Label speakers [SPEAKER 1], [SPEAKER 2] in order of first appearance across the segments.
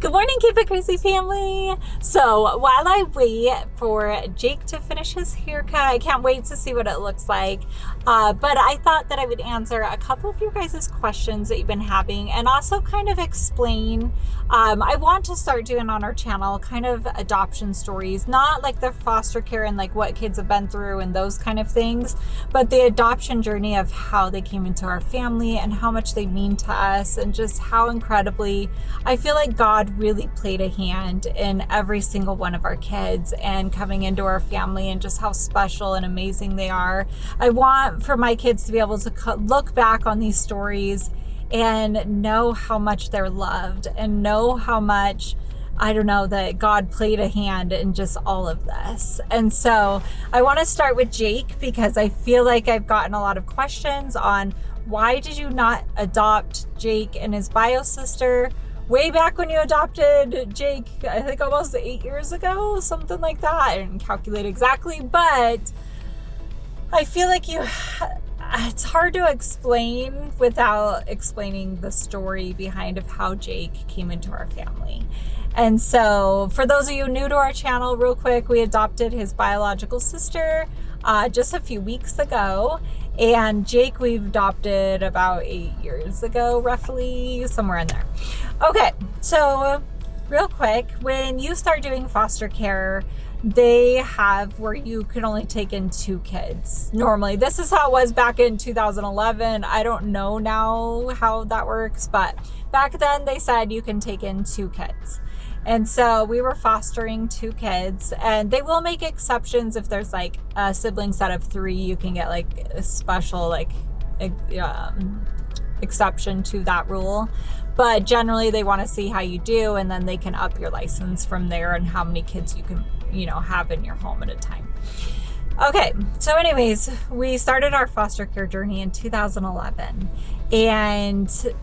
[SPEAKER 1] Good morning, Keep It Crazy family. So while I wait for Jake to finish his haircut, I can't wait to see what it looks like. But I thought that I would answer a couple of your guys' questions that you've been having and also kind of explain. I want to start doing on our channel kind of adoption stories, not like the foster care and like what kids have been through and those kind of things, but the adoption journey of how they came into our family and how much they mean to us and just how incredibly I feel like God really played a hand in every single one of our kids and coming into our family and just how special and amazing they are. I want for my kids to be able to look back on these stories and know how much they're loved and know how much, I don't know, that God played a hand in just all of this. And so I want to start with Jake because I feel like I've gotten a lot of questions on why did you not adopt Jake and his bio sister way back when you adopted Jake, I think almost 8 years ago, something like that. I didn't calculate exactly, but I feel like it's hard to explain without explaining the story behind of how Jake came into our family. And so for those of you new to our channel, real quick, we adopted his biological sister just a few weeks ago. And Jake, we've adopted about 8 years ago, roughly, somewhere in there. Okay, so real quick, when you start doing foster care, they have where you can only take in 2 kids. Normally, this is how it was back in 2011. I don't know now how that works, but back then they said you can take in 2 kids. And so we were fostering 2 kids, and they will make exceptions if there's like a sibling set of 3. You can get like a special exception to that rule. But generally they want to see how you do, and then they can up your license from there and how many kids you can, have in your home at a time. Okay, so anyways, we started our foster care journey in 2011 and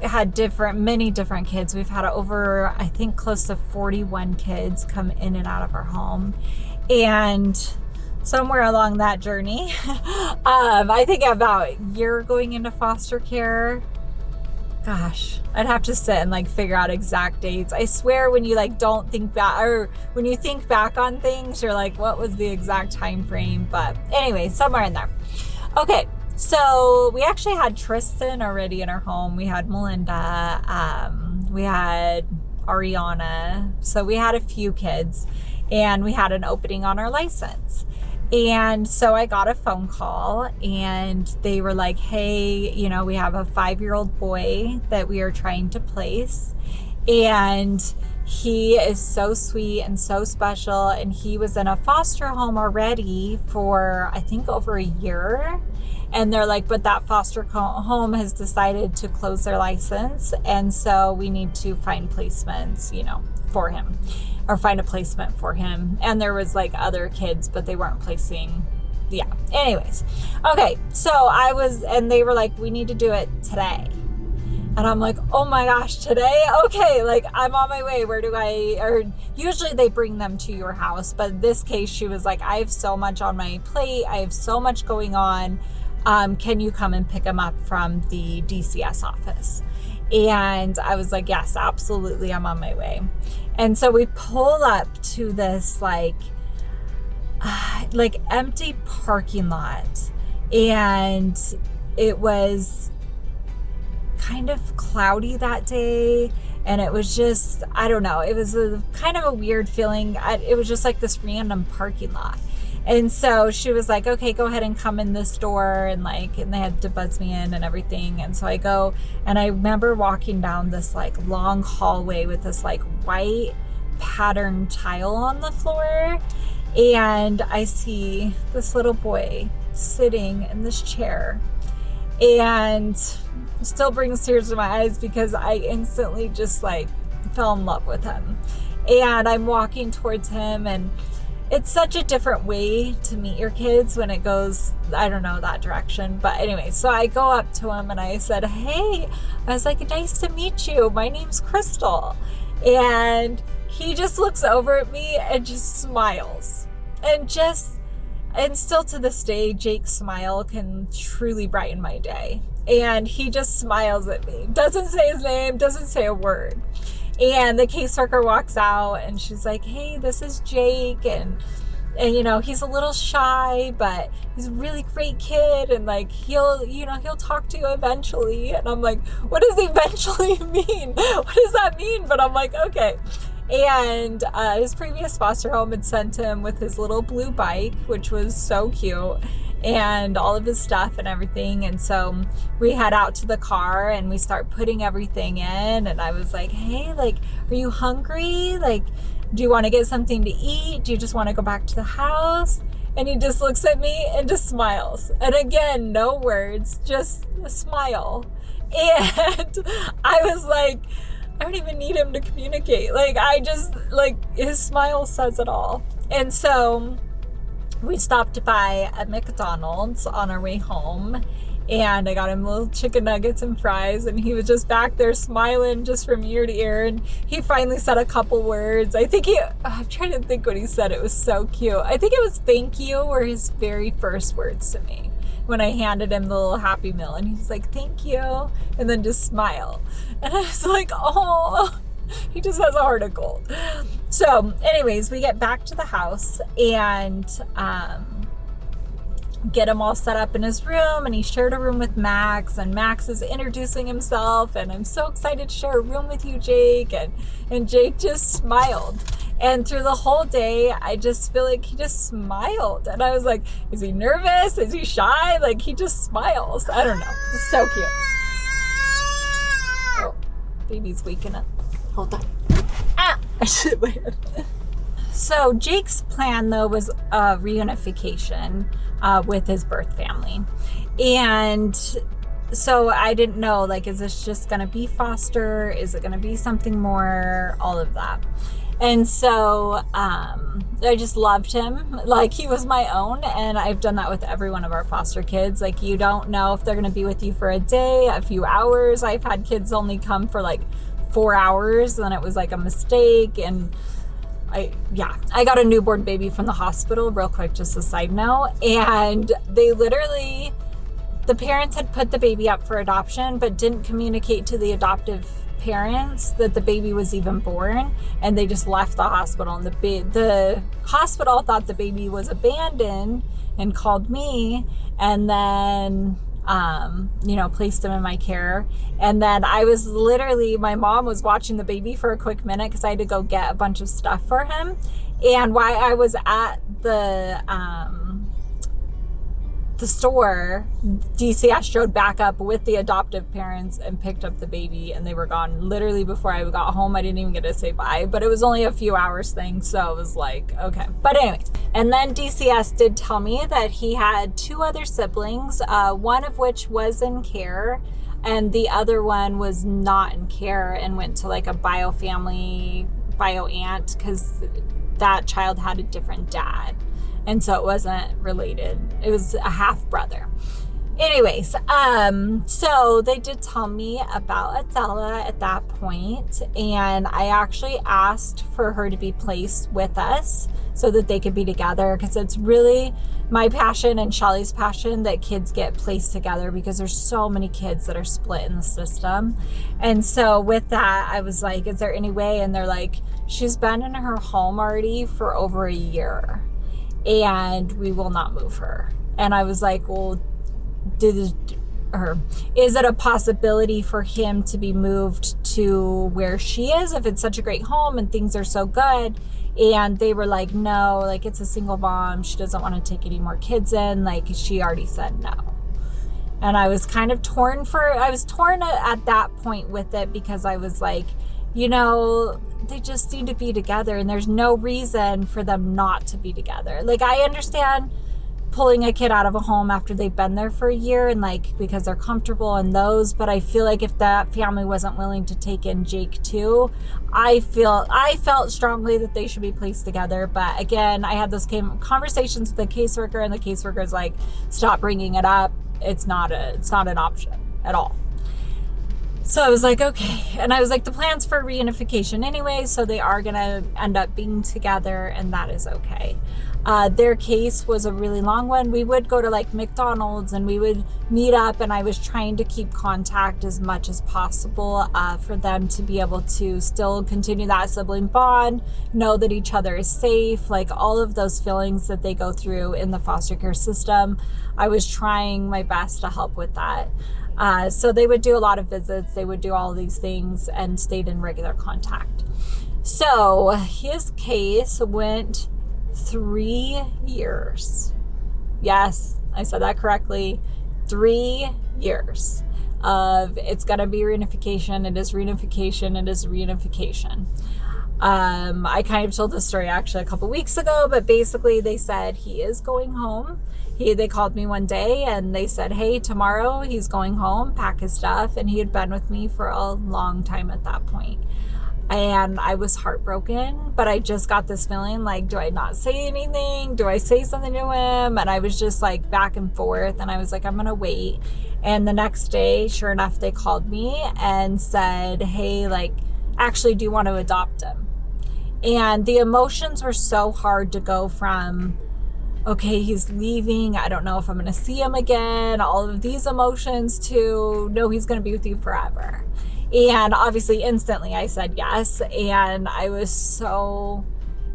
[SPEAKER 1] had many different kids. We've had over, I think, close to 41 kids come in and out of our home. And somewhere along that journey, I think about a year going into foster care. Gosh, I'd have to sit and figure out exact dates. I swear when you don't think back, or when you think back on things, you're like, what was the exact time frame? But anyway, somewhere in there. Okay. So we actually had Tristan already in our home. We had Melinda. We had Ariana. So we had a few kids, and we had an opening on our license. And so I got a phone call, and they were like, hey, we have a 5-year-old boy that we are trying to place. And he is so sweet and so special. And he was in a foster home already for, I think, over a year. And they're like, but that foster home has decided to close their license. And so we need to find placements, for him, or find a placement for him. And there was other kids, but they weren't placing. Yeah. Anyways. Okay. So and they were like, we need to do it today. And I'm like, oh my gosh, today? Okay. I'm on my way. Or usually they bring them to your house. But in this case, she was like, I have so much on my plate. I have so much going on. Can you come and pick them up from the DCS office? And I was like, yes, absolutely. I'm on my way. And so we pull up to this empty parking lot, and it was kind of cloudy that day. And it was just, I don't know, it was kind of a weird feeling. It was just this random parking lot. And so she was like, okay, go ahead and come in this door. And they had to buzz me in and everything. And so I go, and I remember walking down this long hallway with this white patterned tile on the floor. And I see this little boy sitting in this chair, and it still brings tears to my eyes because I instantly just fell in love with him. And I'm walking towards him, and it's such a different way to meet your kids when it goes, I don't know, that direction. But anyway, so I go up to him and I said, hey, I was like, nice to meet you. My name's Crystal. And he just looks over at me and just smiles. And still to this day, Jake's smile can truly brighten my day. And he just smiles at me. Doesn't say his name, doesn't say a word. And the caseworker walks out and she's like, hey, this is Jake. And you know, he's a little shy, but he's a really great kid. And like, he'll talk to you eventually. And I'm like, what does eventually mean? What does that mean? But I'm like, okay. And his previous foster home had sent him with his little blue bike, which was so cute, and all of his stuff and everything. And so we head out to the car and we start putting everything in. And I was like, hey, like, are you hungry? Like, do you want to get something to eat? Do you just want to go back to the house? And he just looks at me and just smiles. And again, no words, just a smile. And I was like, I don't even need him to communicate. Like, I just, like, his smile says it all. And so we stopped by a McDonald's on our way home, and I got him little chicken nuggets and fries, and he was just back there smiling just from ear to ear. And he finally said a couple words. I'm trying to think what he said. It was so cute. I think it was thank you were his very first words to me when I handed him the little Happy Meal, and he's like, thank you, and then just smile. And I was like, oh, he just has a heart of gold. So anyways, we get back to the house and get him all set up in his room, and he shared a room with Max, and Max is introducing himself, and I'm so excited to share a room with you, Jake. And Jake just smiled. And through the whole day, I just feel like he just smiled. And I was like, is he nervous? Is he shy? Like, he just smiles. I don't know. It's so cute. Oh, baby's waking up. Hold on. Ah! I should have waited. So Jake's plan, though, was reunification with his birth family. And so I didn't know, like, is this just going to be foster? Is it going to be something more? All of that. And so I just loved him like he was my own. And I've done that with every one of our foster kids. Like, you don't know if they're going to be with you for a day, a few hours. I've had kids only come for like 4 hours, and it was like a mistake. And I got a newborn baby from the hospital, real quick, just a side note. And they literally, the parents had put the baby up for adoption, but didn't communicate to the adoptive parents that the baby was even born, and they just left the hospital. And the hospital thought the baby was abandoned and called me, and then placed him in my care. And then I was literally, my mom was watching the baby for a quick minute because I had to go get a bunch of stuff for him. And while I was at the store, DCS showed back up with the adoptive parents and picked up the baby, and they were gone literally before I got home. I didn't even get to say bye, but it was only a few hours thing, so it was like, okay. But anyways, and then DCS did tell me that he had 2 other siblings, one of which was in care, and the other one was not in care and went to like a bio aunt, because that child had a different dad. And so it wasn't related. It was a half brother. Anyways, so they did tell me about Adela at that point, and I actually asked for her to be placed with us so that they could be together, because it's really my passion and Shelly's passion that kids get placed together, because there's so many kids that are split in the system. And so with that, I was like, is there any way? And they're like, she's been in her home already for over a year, and we will not move her. And I was like, well, is it a possibility for him to be moved to where she is if it's such a great home and things are so good? And they were like, no, like, it's a single mom, she doesn't want to take any more kids in, like, she already said no. And I was kind of torn at that point with it, because I was like, they just need to be together, and there's no reason for them not to be together. Like, I understand pulling a kid out of a home after they've been there for a year, and like, because they're comfortable in those, but I feel like if that family wasn't willing to take in Jake too, I felt strongly that they should be placed together. But again, I had those conversations with the caseworker, and the caseworker's like, stop bringing it up. It's not an option at all. So I was like, okay. And I was like, the plan's for reunification anyway, so they are going to end up being together, and that is okay. Their case was a really long one. We would go to like McDonald's and we would meet up, and I was trying to keep contact as much as possible for them to be able to still continue that sibling bond, know that each other is safe, like all of those feelings that they go through in the foster care system. I was trying my best to help with that. So they would do a lot of visits, they would do all these things and stayed in regular contact. So his case went 3 years. Yes, I said that correctly. 3 years of it's going to be reunification. It is reunification. It is reunification. I kind of told this story actually a couple weeks ago, but basically they said he is going home. They called me one day and they said, hey, tomorrow he's going home, pack his stuff. And he had been with me for a long time at that point. And I was heartbroken, but I just got this feeling like, do I not say anything? Do I say something to him? And I was just like back and forth, and I was like, I'm gonna wait. And the next day, sure enough, they called me and said, hey, like, actually, do you want to adopt him? And the emotions were so hard to go from, okay, he's leaving, I don't know if I'm gonna see him again, all of these emotions, to no, he's gonna be with you forever. And obviously instantly I said yes, and I was so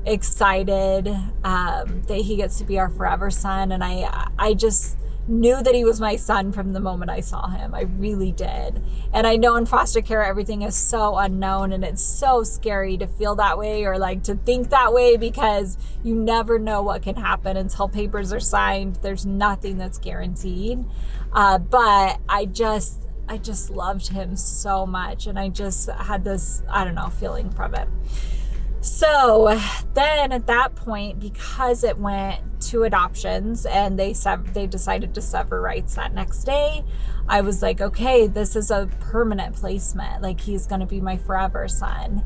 [SPEAKER 1] excited that he gets to be our forever son. And I just knew that he was my son from the moment I saw him. I really did. And I know in foster care everything is so unknown, and it's so scary to feel that way or like to think that way, because you never know what can happen until papers are signed. There's nothing that's guaranteed. But I just loved him so much, and I just had this, I don't know, feeling from it. So then at that point, because it went to adoptions and they decided to sever rights that next day, I was like, okay, this is a permanent placement. Like, he's going to be my forever son.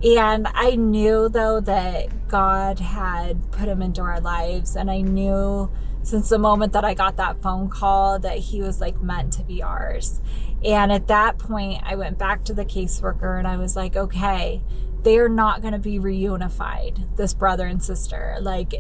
[SPEAKER 1] And I knew though that God had put him into our lives, and I knew since the moment that I got that phone call that he was like meant to be ours. And at that point, I went back to the caseworker and I was like, okay, they are not going to be reunified, this brother and sister. Like,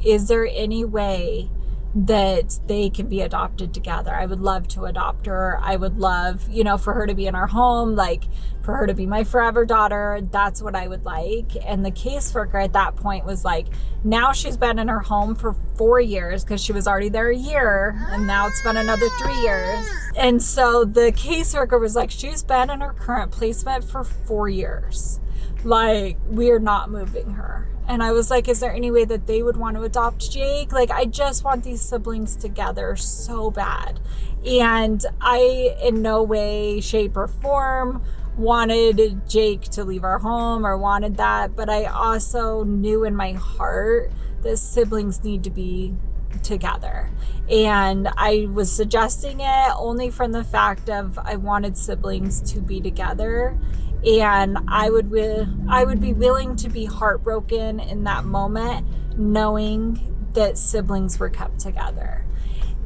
[SPEAKER 1] is there any way that they can be adopted together? I would love to adopt her. I would love, for her to be in our home, like for her to be my forever daughter. That's what I would like. And the caseworker at that point was like, now she's been in her home for 4 years, because she was already there a year, and now it's been another 3 years. And so the caseworker was like, she's been in her current placement for 4 years. Like, we are not moving her. And I was like, is there any way that they would want to adopt Jake? Like, I just want these siblings together so bad. And I, in no way, shape, or form, wanted Jake to leave our home or wanted that. But I also knew in my heart that siblings need to be together. And I was suggesting it only from the fact of I wanted siblings to be together. And I would be willing to be heartbroken in that moment, knowing that siblings were kept together.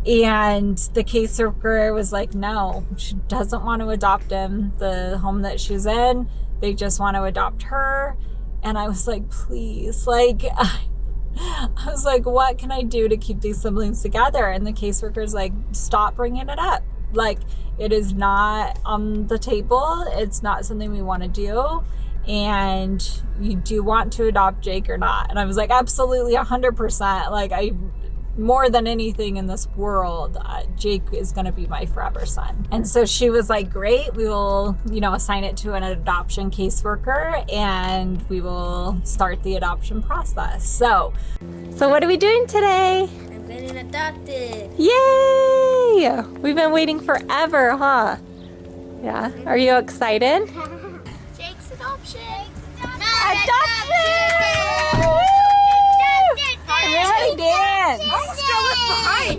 [SPEAKER 1] And the caseworker was like, no, she doesn't want to adopt him. The home that she's in, they just want to adopt her. And I was like, please, like, I was like, what can I do to keep these siblings together? And the caseworker's like, stop bringing it up. Like, it is not on the table. It's not something we want to do. And you do want to adopt Jake or not? And I was like, absolutely, 100%. Like, more than anything in this world, Jake is going to be my forever son. And so she was like, great, we will, assign it to an adoption caseworker, and we will start the adoption process. So what are we doing today?
[SPEAKER 2] I'm getting adopted.
[SPEAKER 1] Yay! We've been waiting forever, huh? Yeah. Are you excited?
[SPEAKER 2] Jake's adoption.
[SPEAKER 1] Adoption! Everybody dance!
[SPEAKER 2] I'm still left behind.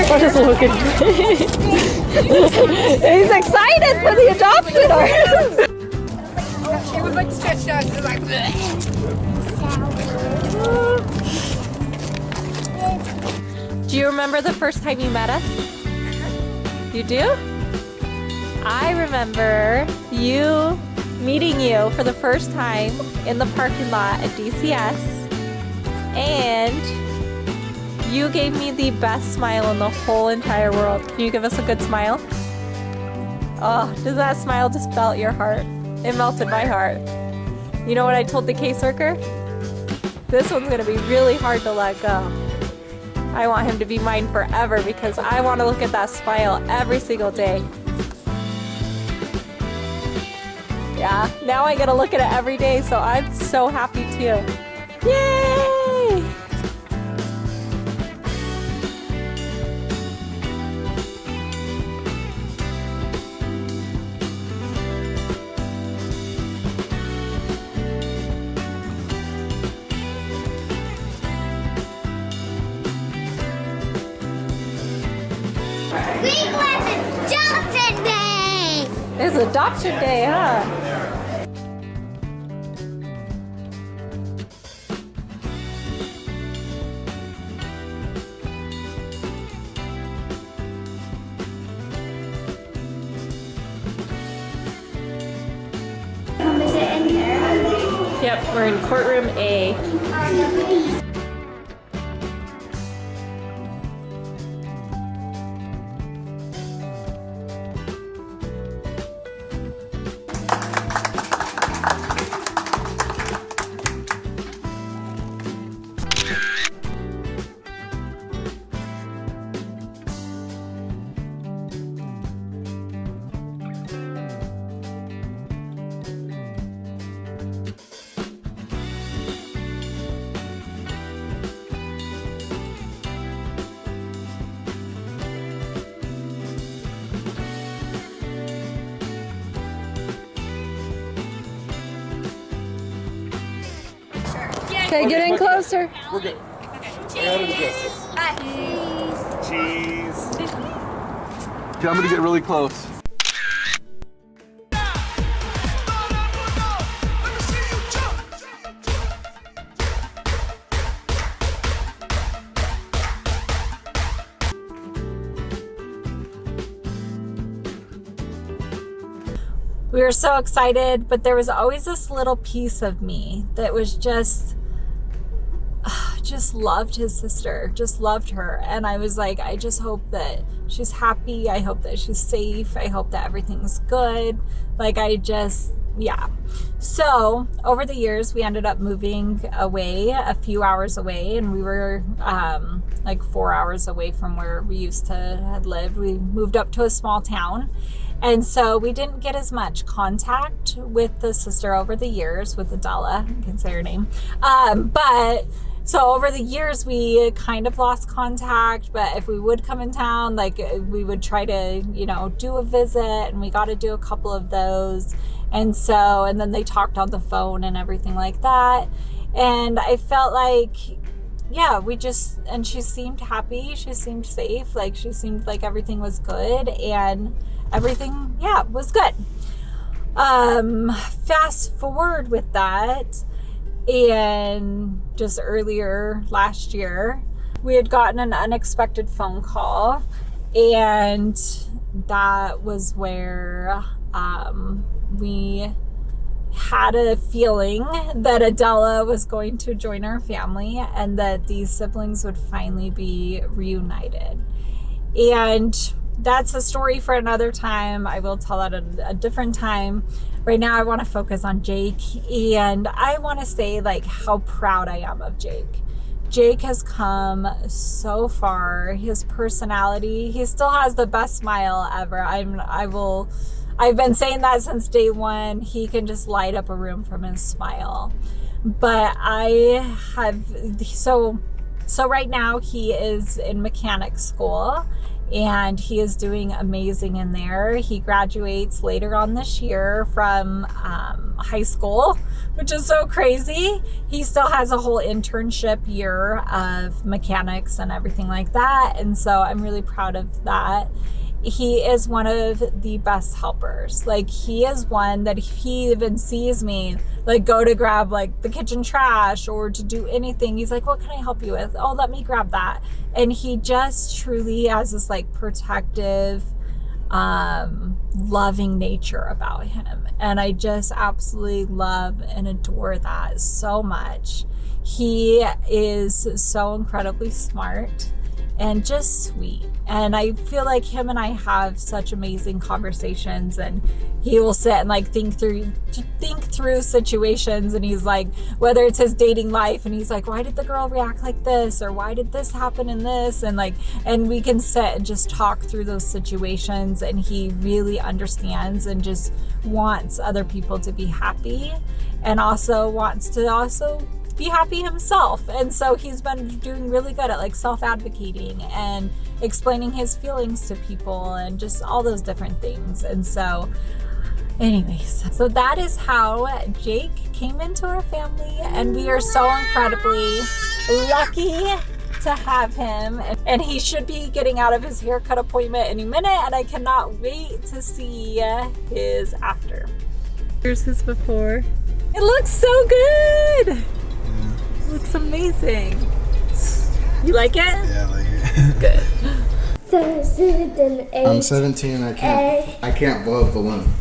[SPEAKER 1] What is Logan? He's excited for the adoption!
[SPEAKER 2] She would like to stretch out. She's like,
[SPEAKER 1] Do you remember the first time you met us? You do? I remember you meeting you for the first time in the parking lot at DCS, and you gave me the best smile in the whole entire world. Can you give us a good smile? Oh, does that smile just melt your heart? It melted my heart. You know what I told the caseworker? This one's gonna be really hard to let go. I want him to be mine forever because I want to look at that smile every single day. Yeah, now I get to look at it every day, so I'm so happy too. Yay!
[SPEAKER 2] Adoption Day!
[SPEAKER 1] It's adoption day, huh?
[SPEAKER 2] Is it in there?
[SPEAKER 1] Yep, we're in courtroom A. Okay, get in closer.
[SPEAKER 3] We're good. Cheese. Cheese. Okay, I'm gonna get really close.
[SPEAKER 1] We were so excited, but there was always this little piece of me that was just loved his sister, just loved her. And I was like, I just hope that she's happy. I hope that she's safe. I hope that everything's good. Like, yeah. So over the years, we ended up moving away, a few hours away, and we were like 4 hours away from where we used to had lived. We moved up to a small town. And so we didn't get as much contact with the sister over the years, with Adela, I can say her name. But so over the years, we kind of lost contact, but if we would come in town, like we would try to, do a visit, and we got to do a couple of those. And then they talked on the phone and everything like that. And I felt like, yeah, and she seemed happy. She seemed safe. Like, she seemed like everything was good, and everything, yeah, was good. Fast forward with that, and just earlier last year, we had gotten an unexpected phone call, and that was where we had a feeling that Adela was going to join our family and that these siblings would finally be reunited. And that's a story for another time. I will tell that at a different time. Right now, I want to focus on Jake, and I want to say how proud I am of Jake. Jake has come so far. His personality, he still has the best smile ever. I've been saying that since day one. He can just light up a room from his smile. But so right now he is in mechanic school, and he is doing amazing in there. He graduates later on this year from high school, which is so crazy. He still has a whole internship year of mechanics and everything like that. And so I'm really proud of that. He is one of the best helpers. He is one that if he even sees me go to grab the kitchen trash or to do anything, he's like, what can I help you with? Oh, let me grab that. And he just truly has this protective loving nature about him. And I just absolutely love and adore that so much. He is so incredibly smart and just sweet. And I feel like him and I have such amazing conversations, and he will sit and like think through situations, and he's like, whether it's his dating life, and he's like, why did the girl react like this, or why did this happen in this, and we can sit and just talk through those situations, and he really understands and just wants other people to be happy, and also wants to be happy himself. And so he's been doing really good at like self-advocating and explaining his feelings to people and just all those different things. And so anyways, so that is how Jake came into our family, and we are so incredibly lucky to have him. And he should be getting out of his haircut appointment any minute, and I cannot wait to see his after. Here's his before. It looks so good. It looks amazing. You like it?
[SPEAKER 3] Yeah, I like it.
[SPEAKER 1] Good.
[SPEAKER 2] 7, 8.
[SPEAKER 3] I'm 17 and I can't blow a balloon.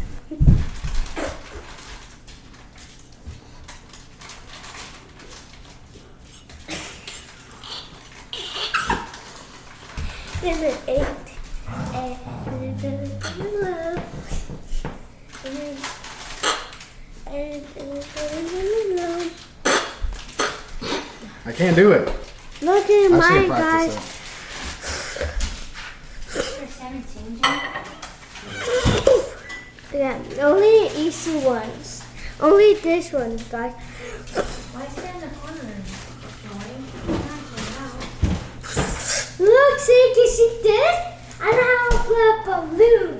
[SPEAKER 3] I can't do it.
[SPEAKER 2] Look at
[SPEAKER 3] I
[SPEAKER 2] mine,
[SPEAKER 3] should practice
[SPEAKER 2] guys. Yeah, only easy ones. Only this one, guys.
[SPEAKER 4] Why stand in the corner,
[SPEAKER 2] Look, see, can you see this? I know how to put a balloon.